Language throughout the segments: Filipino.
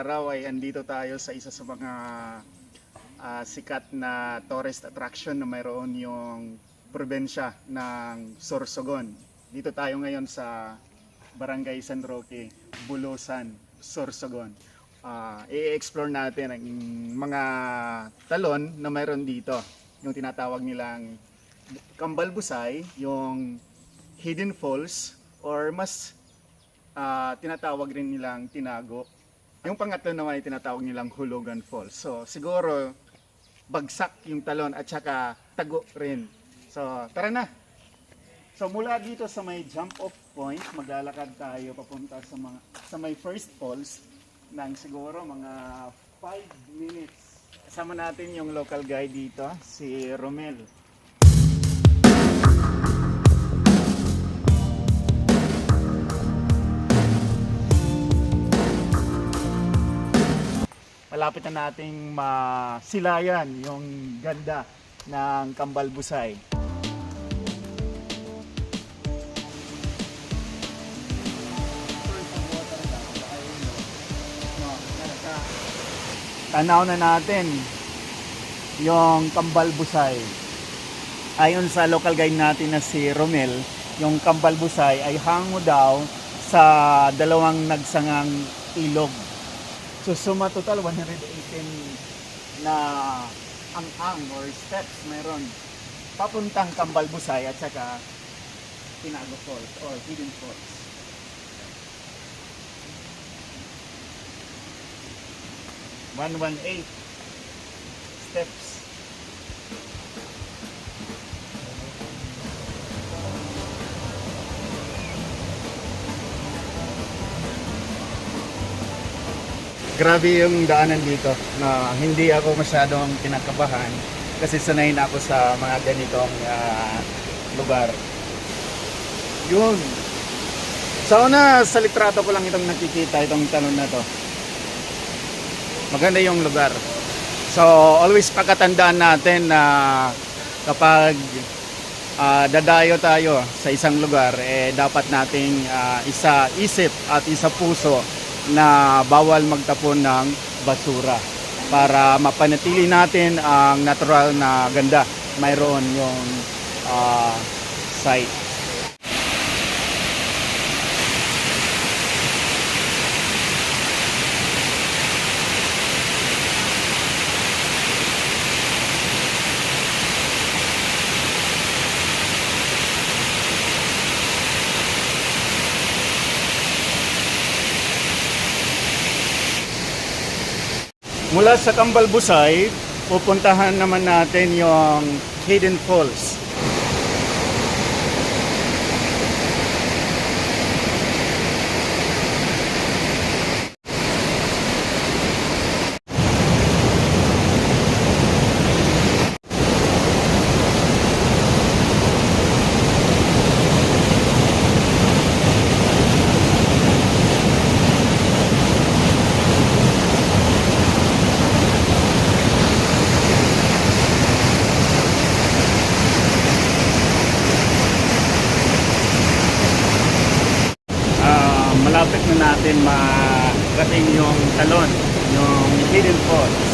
araw ay andito tayo sa isa sa mga sikat na tourist attraction na mayroon yung probensya ng Sorsogon. Dito tayo ngayon sa Barangay San Roque, Bulosan, Sorsogon. I-explore natin ang mga talon na mayroon dito. Yung tinatawag nilang Kambalbusay, yung Hidden Falls, or mas tinatawag rin nilang Tinago. Yung pangatlo naman ay tinatawag nilang Hulugan Falls. So siguro bagsak yung talon at saka tago rin. So tara na. So mula dito sa may jump off point, maglalakad tayo papunta sa may first falls ng siguro mga 5 minutes. Kasama natin yung local guide dito, si Romel. Malapit na nating masilayan yung ganda ng Kambalbusay. Tanaw na natin yung Kambalbusay. Ayon sa local guide natin na si Romel, yung Kambalbusay ay hango daw sa dalawang nagsangang ilog. So suma total 118 na ang or steps meron papuntang Kambalbusay at saka Tinago Falls or Hidden Falls. (118) steps. Grabe yung daanan dito na hindi ako masyadong kinakabahan kasi sanay na ako sa mga ganitong lugar. Yun. Sa una, sa litrato ko lang itong nakikita, itong talon na to. Maganda yung lugar. So, always pagkatandaan natin na kapag dadayo tayo sa isang lugar, dapat nating isa isip at isa puso na bawal magtapon ng basura para mapanatili natin ang natural na ganda mayroon yung site. Mula sa Kambalbusay, pupuntahan naman natin yung Hidden Falls. Malapit na natin marating yung talon, yung Hidden Falls.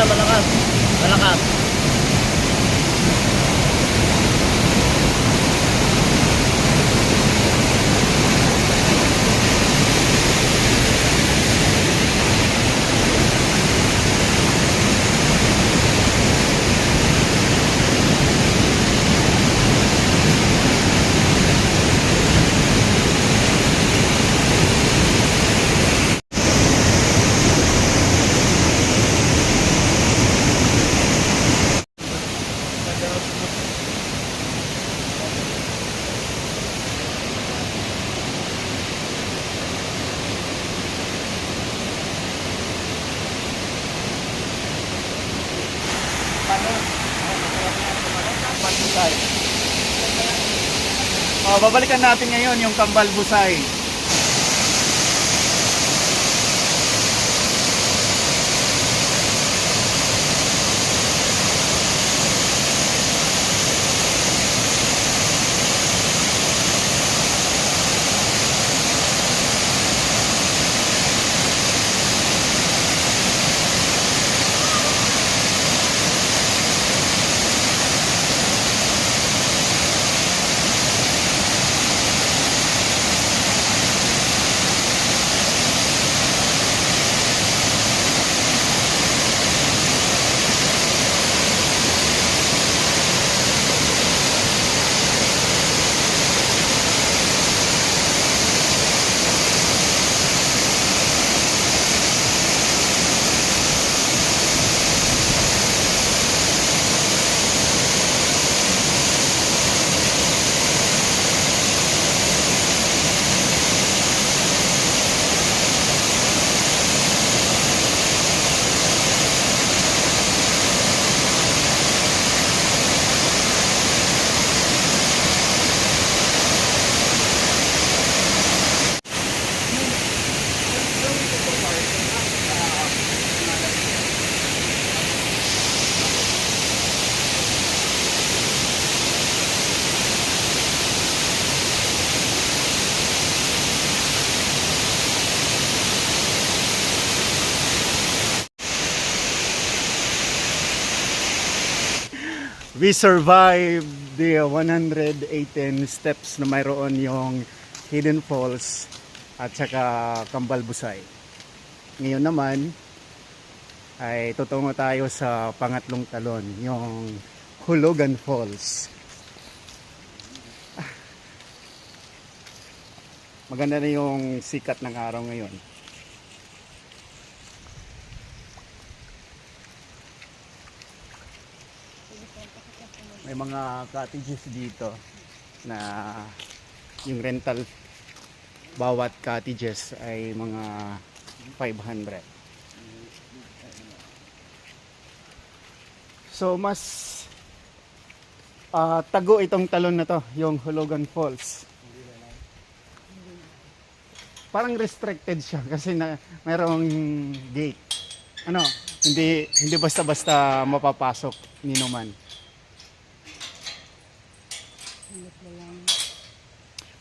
malakas. Malakas. Babalikan natin ngayon yung kambal busay. We survived the 118 steps na mayroon yung Hidden Falls at saka Kambal Busay. Ngayon naman ay tutungo tayo sa pangatlong talon, yung Hulugan Falls. Maganda na yung sikat ng araw ngayon. May mga cottages dito na yung rental bawat cottages ay mga 500. So mas tago itong talon na to, yung Hulugan Falls. Parang restricted siya kasi na mayroong gate. Ano, hindi basta-basta mapapasok ni Numan.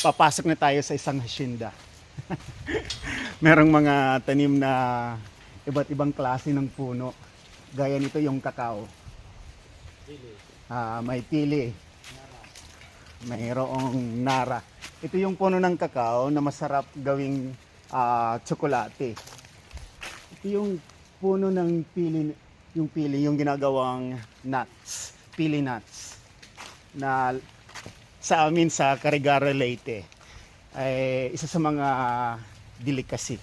Papasok na tayo sa isang hacienda. Merong mga tanim na iba't ibang klase ng puno. Gaya nito yung kakao. May pili. Mayroong nara. Ito yung puno ng kakao na masarap gawing tsokolate. Ito yung puno ng pili, yung ginagawang nuts, pili nuts. Na sa amin sa Carigara, Leyte ay isa sa mga delicacy.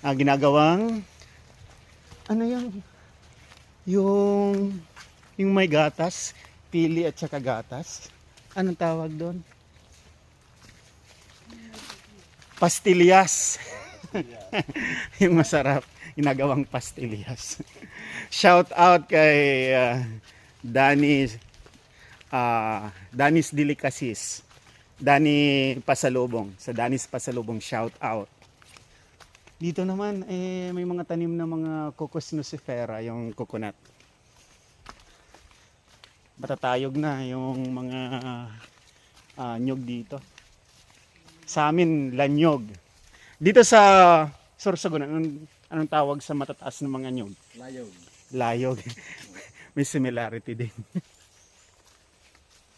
Ginagawang ano yung may gatas, pili at saka gatas. Anong tawag doon? Pastillas. Yung masarap, ginagawang pastillas. Shout out kay Danis Delicacies, Dani Pasalubong, sa Danis Pasalubong, shout out. Dito naman may mga tanim na mga Cocos nucifera, yung coconut. Matatayog na yung mga nyog dito. Sa amin lanyog. Dito sa Sorsogon, Anong tawag sa matataas ng mga nyug? Layog. Layog. May similarity din.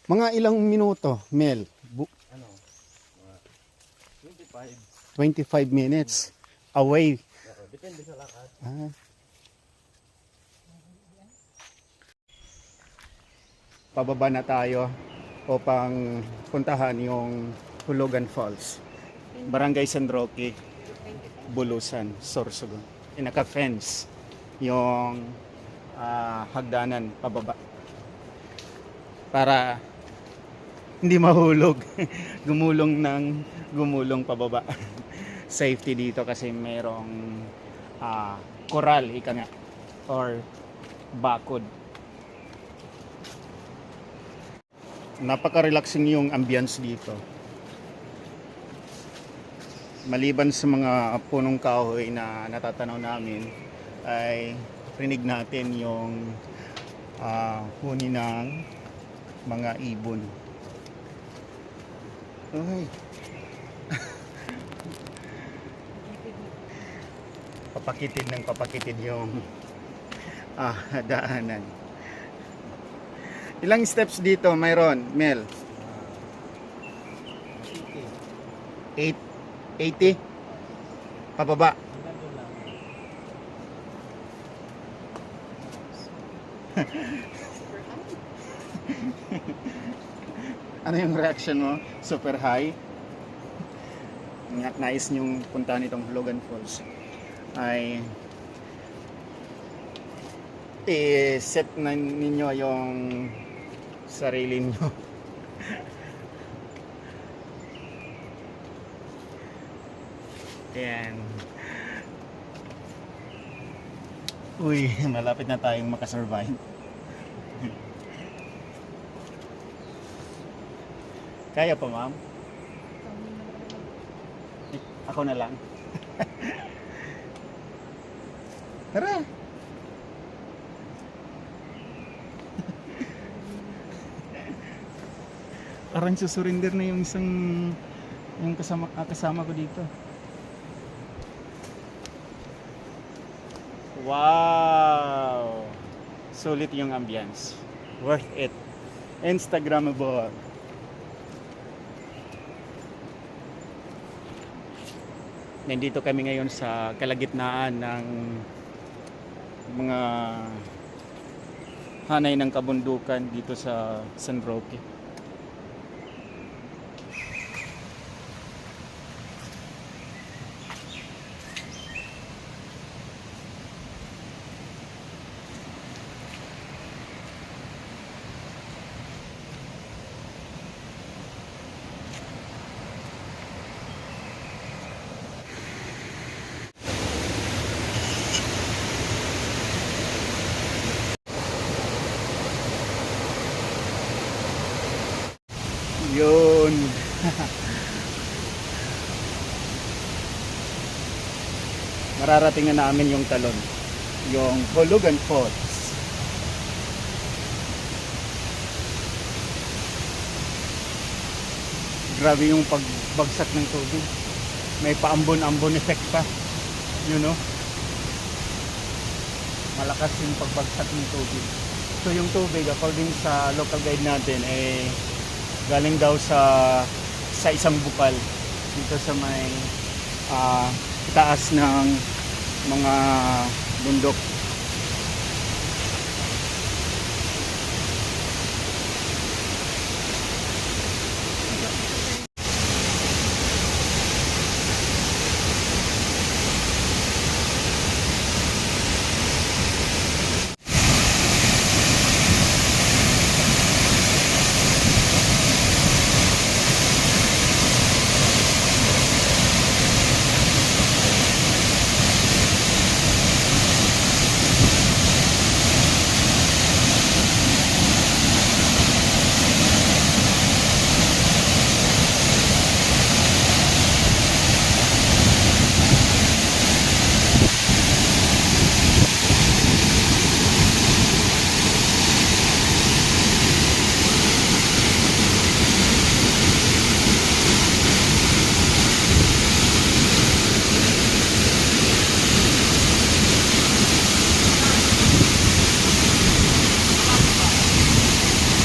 Mga ilang minuto, Mel? Ano? Mga 25. 25 minutes away. Depende sa lakad. Ah. Pababa na tayo upang puntahan yung Hulugan Falls. Barangay San Roque, Bulusan, Sorsogon. Naka-fence yung hagdanan pababa para hindi mahulog. gumulong pababa. Safety dito kasi merong koral, ika nga, or bakod. Napaka-relaxing yung ambience dito. Maliban sa mga punong kahoy na natatanaw namin, ay rinig natin yung huni ng mga ibon. Ay. Papakitid ng papakitid yung daanan. Ilang steps dito mayroon, Mel? 80 pababa. Ano yung reaction mo? Super high? Nais niyong puntahan itong Hulugan Falls ay i-set na ninyo yung sarili niyo. Ayan. Uy, malapit na tayong makasurvive. Kaya pa, ma'am? Ako na lang. Tara! Parang susurinder na yung yung kasama ko dito. Wow! Sulit yung ambience. Worth it. Instagrammable. Nandito kami ngayon sa kalagitnaan ng mga hanay ng kabundukan dito sa San Roque. Yun. Mararating na namin yung talon. Yung Hulugan Falls. Grabe yung pagbagsak ng tubig. May paambon-ambon effect pa. You know? Malakas yung pagbagsak ng tubig. So yung tubig, according sa local guide natin, galing daw sa isang bukal dito sa may taas ng mga bundok.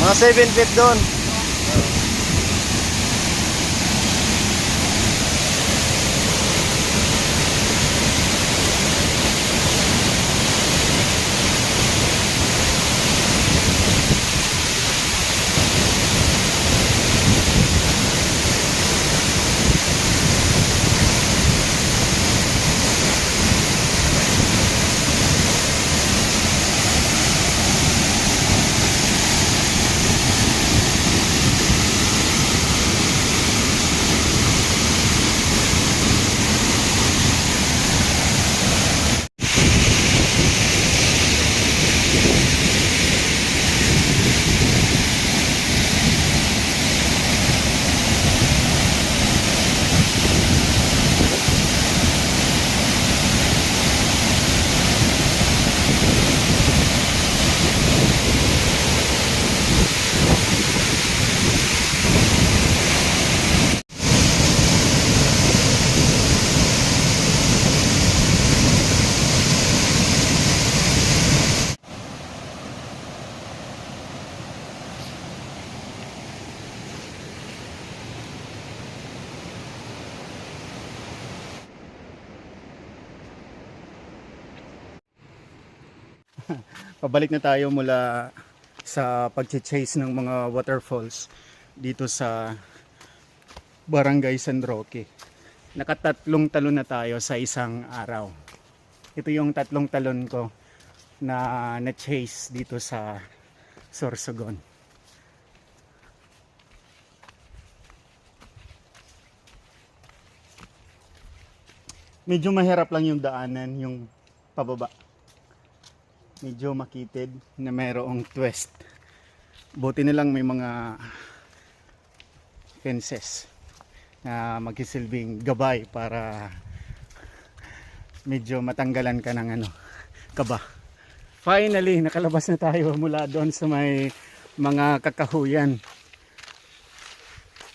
Mga 7 feet doon. Pabalik na tayo mula sa pag-chase ng mga waterfalls dito sa Barangay San Roque. Nakatatlong talon na tayo sa isang araw. Ito yung tatlong talon ko na chase dito sa Sorsogon. Medyo mahirap lang yung daanan, yung pababa. Medyo makitid na mayroong twist. Buti na lang may mga fences na magsisilbing gabay para medyo matanggalan ka ng kaba. Finally, nakalabas na tayo mula doon sa may mga kakahuyan.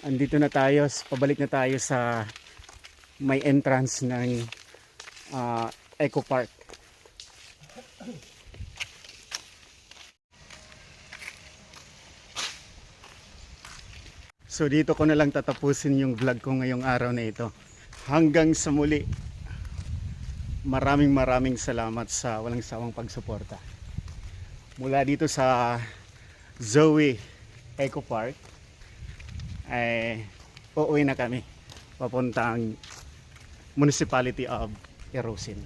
Andito na tayo, pabalik na tayo sa may entrance ng Eco Park. So dito ko na lang tatapusin yung vlog ko ngayong araw na ito. Hanggang sa muli. Maraming salamat sa walang sawang pagsuporta. Mula dito sa Zoe Eco Park ay uuwi na kami papuntang Municipality of Erosin.